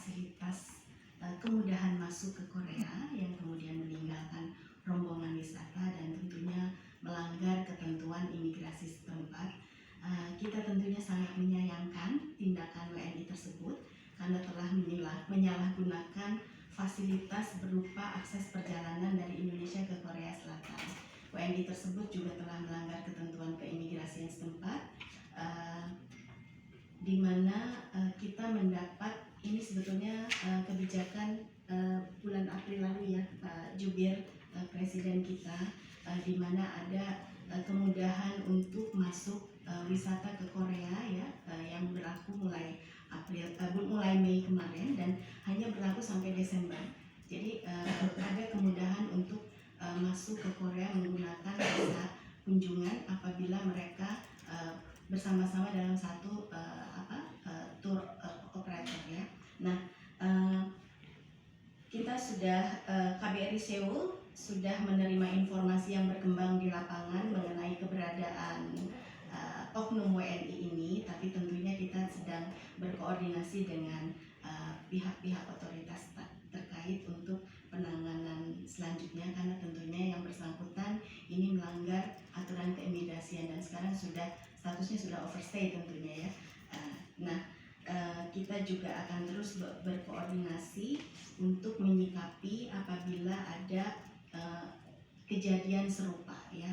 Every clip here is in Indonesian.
fasilitas kemudahan masuk ke Korea yang kemudian meninggalkan rombongan wisata dan tentunya melanggar ketentuan imigrasi setempat. Kita tentunya sangat menyayangkan tindakan WNI tersebut karena telah menyalahgunakan fasilitas berupa akses perjalanan dari Indonesia ke Korea Selatan. WNI tersebut juga telah melanggar ketentuan keimigrasian setempat, di mana kita mendapat ini sebetulnya kebijakan bulan April lalu ya, Pak Jubir, Presiden kita, di mana ada kemudahan untuk masuk wisata ke Korea ya, yang berlaku mulai Mei kemarin dan hanya berlaku sampai Desember. Jadi ada kemudahan untuk masuk ke Korea menggunakan visa kunjungan apabila mereka bersama-sama dalam satu tour operator ya. Nah, kita sudah KBRI Seoul sudah menerima informasi yang berkembang di lapangan mengenai keberadaan oknum WNI ini, tapi tentunya kita sedang berkoordinasi dengan pihak-pihak otoritas terkait untuk penanganan selanjutnya karena tentunya yang bersangkutan ini melanggar aturan keimigrasian dan sekarang statusnya sudah overstay tentunya ya. Kita juga akan terus berkoordinasi untuk menyikapi apabila ada kejadian serupa ya,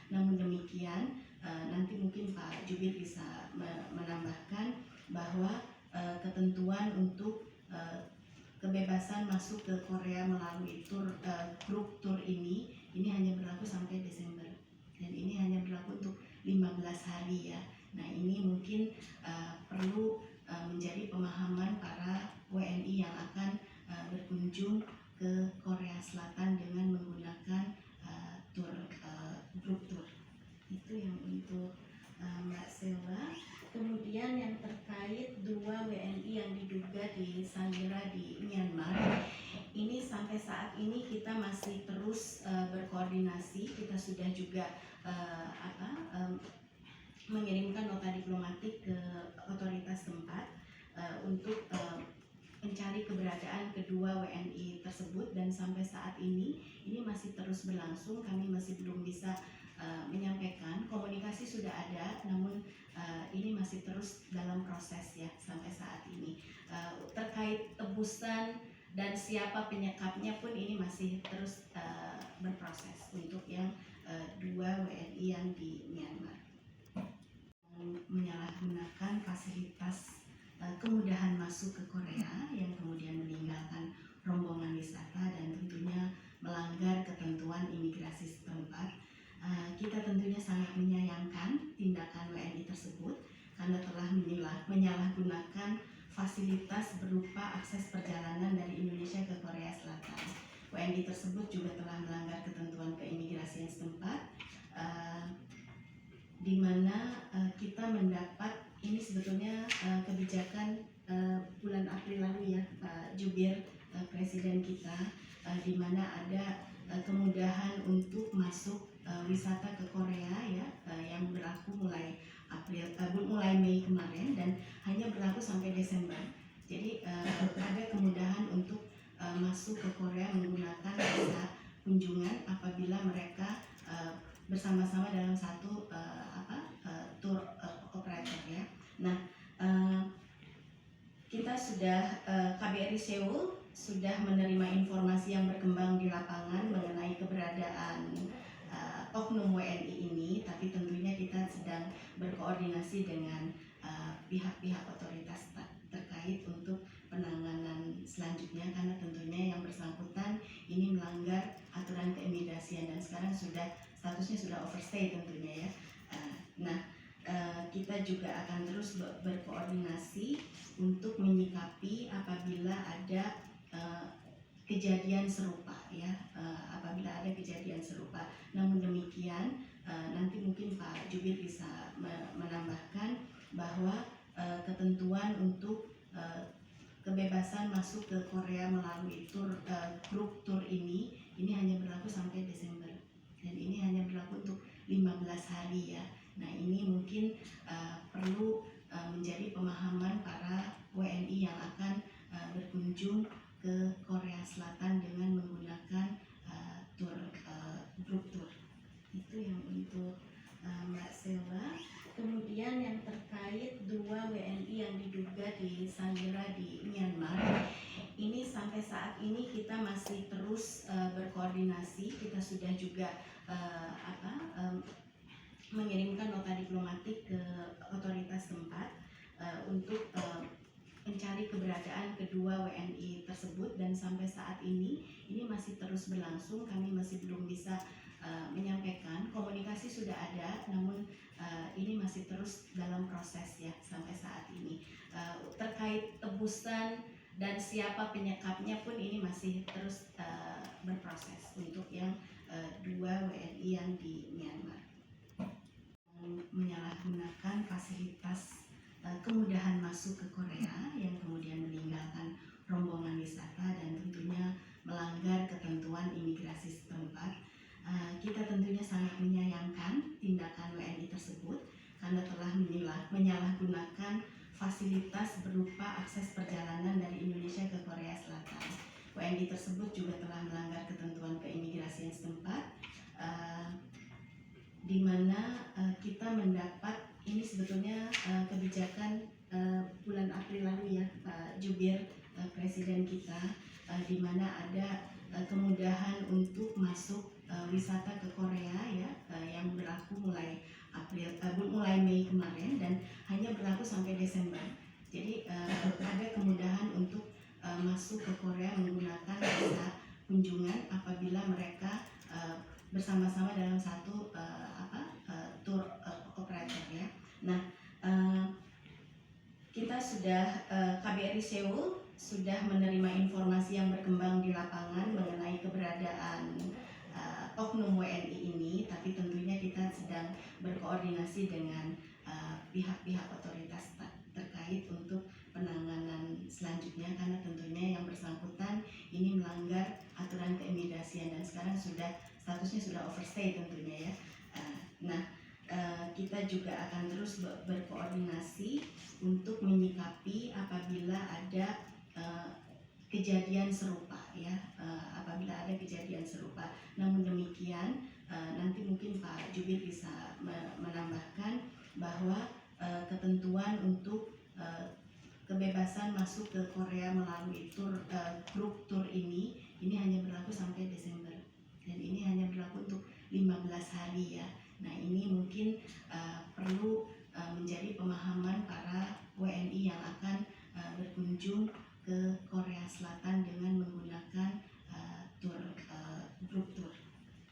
Namun demikian nanti mungkin Pak Jubir bisa menambahkan bahwa ketentuan untuk kebebasan masuk ke Korea melalui grup tour ini hanya berlaku sampai Desember dan ini hanya berlaku untuk 15 hari ya. Nah, ini mungkin perlu menjadi pemahaman para WNI yang akan berkunjung ke Korea Selatan dengan menggunakan grup tour. Itu yang untuk Mbak Selva. Kemudian yang terkait 2 WNI yang diduga disandera di Myanmar, ini sampai saat ini kita masih terus berkoordinasi. Kita sudah juga mengirimkan nota diplomatik ke otoritas tempat untuk mencari keberadaan kedua WNI tersebut dan sampai saat ini masih terus berlangsung. Kami masih belum bisa menyampaikan, komunikasi sudah ada namun ini masih terus dalam proses ya sampai saat ini. Terkait tebusan dan siapa penyekapnya pun ini masih terus berproses untuk yang 2 WNI yang di Myanmar. Menyalahgunakan fasilitas kemudahan masuk ke Korea yang kemudian meninggalkan rombongan wisata dan tentunya melanggar ketentuan imigrasi setempat. Kita tentunya sangat menyayangkan tindakan WNI tersebut karena telah menyalahgunakan fasilitas berupa akses perjalanan dari Indonesia ke Korea Selatan. WNI tersebut juga telah melanggar ketentuan keimigrasian setempat, di mana kita mendapat ini sebetulnya kebijakan bulan April lalu ya, Pak Jubir, Presiden kita, di mana ada kemudahan untuk masuk wisata ke Korea ya, yang berlaku mulai Mei kemarin dan hanya berlaku sampai Desember. Jadi ada kemudahan untuk masuk ke Korea menggunakan visa kunjungan apabila mereka bersama-sama dalam satu tour operator ya. Nah, kita sudah KBRI Seoul sudah menerima informasi yang berkembang di lapangan mengenai keberadaan oknum WNI ini, tapi tentunya kita sedang berkoordinasi dengan pihak-pihak otoritas terkait untuk penanganan selanjutnya karena tentunya yang bersangkutan ini melanggar aturan keimigrasian dan sekarang statusnya sudah overstay tentunya ya. Kita juga akan terus berkoordinasi untuk menyikapi apabila ada kejadian serupa ya, Namun demikian nanti mungkin Pak Jubir bisa menambahkan bahwa ketentuan untuk kebebasan masuk ke Korea melalui grup tour ini hanya berlaku sampai Desember dan ini hanya berlaku untuk 15 hari ya. Nah, ini mungkin perlu menjadi pemahaman para WNI yang akan berkunjung ke Korea Selatan dengan menggunakan grup tour. Itu yang untuk Mbak Selva. Kemudian yang terkait 2 WNI yang diduga disandera di Myanmar, ini sampai saat ini kita masih terus berkoordinasi. Kita sudah juga mengirimkan nota diplomatik ke otoritas tempat untuk mencari keberadaan kedua WNI tersebut, dan sampai saat ini masih terus berlangsung. Kami masih belum bisa menyampaikan. Komunikasi sudah ada, namun ini masih terus dalam proses ya sampai saat ini. Terkait tebusan dan siapa penyekapnya pun ini masih terus berproses untuk yang 2 WNI yang di Myanmar. Menyalahgunakan fasilitas kemudahan masuk ke Korea yang kemudian meninggalkan rombongan wisata dan tentunya melanggar ketentuan imigrasi setempat. Kita tentunya sangat menyayangkan tindakan WNI tersebut karena telah menyalahgunakan fasilitas berupa akses perjalanan dari Indonesia ke Korea Selatan. WNI tersebut juga telah melanggar ketentuan keimigrasian setempat, di mana kita mendapat ini sebetulnya kebijakan bulan April lalu ya, Pak Jubir, Presiden kita, di mana ada kemudahan untuk masuk wisata ke Korea ya, yang berlaku mulai Mei kemarin dan hanya berlaku sampai Desember. Jadi ada kemudahan untuk masuk ke Korea menggunakan visa kunjungan apabila mereka bersama-sama dalam satu tour operator ya. Nah, kita sudah KBRI Seoul sudah menerima informasi yang berkembang di lapangan mengenai keberadaan oknum WNI ini, tapi tentunya kita sedang berkoordinasi dengan pihak-pihak otoritas terkait untuk penanganan selanjutnya, karena tentunya yang bersangkutan ini melanggar aturan keimigrasian dan sekarang statusnya sudah overstay tentunya ya. Kita juga akan terus berkoordinasi untuk menyikapi apabila ada kejadian serupa ya, Namun demikian nanti mungkin Pak Jubir bisa menambahkan bahwa ketentuan untuk kebebasan masuk ke Korea melalui grup tour ini hanya berlaku sampai Desember dan ini hanya berlaku untuk 15 hari ya. Nah, ini mungkin perlu menjadi pemahaman para WNI yang akan berkunjung ke Korea Selatan dengan menggunakan grup tour.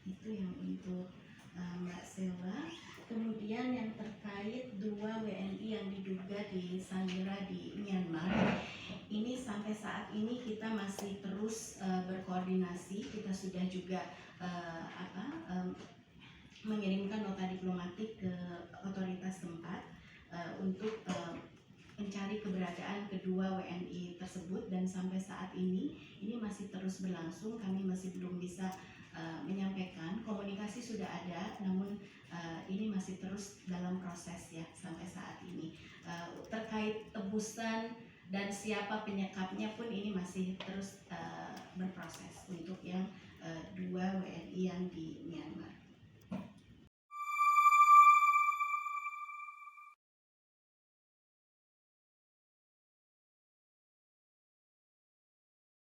Itu yang untuk Mbak Selva. Kemudian yang terkait 2 WNI yang diduga disandera di Myanmar, ini sampai saat ini kita masih terus berkoordinasi. Kita sudah juga mengirimkan nota diplomatik ke otoritas tempat untuk mencari keberadaan kedua WNI tersebut, dan sampai saat ini masih terus berlangsung. Kami masih belum bisa menyampaikan. Komunikasi sudah ada, namun ini masih terus dalam proses ya sampai saat ini. Terkait tebusan dan siapa penyekapnya pun ini masih terus berproses untuk yang 2 WNI yang di Myanmar.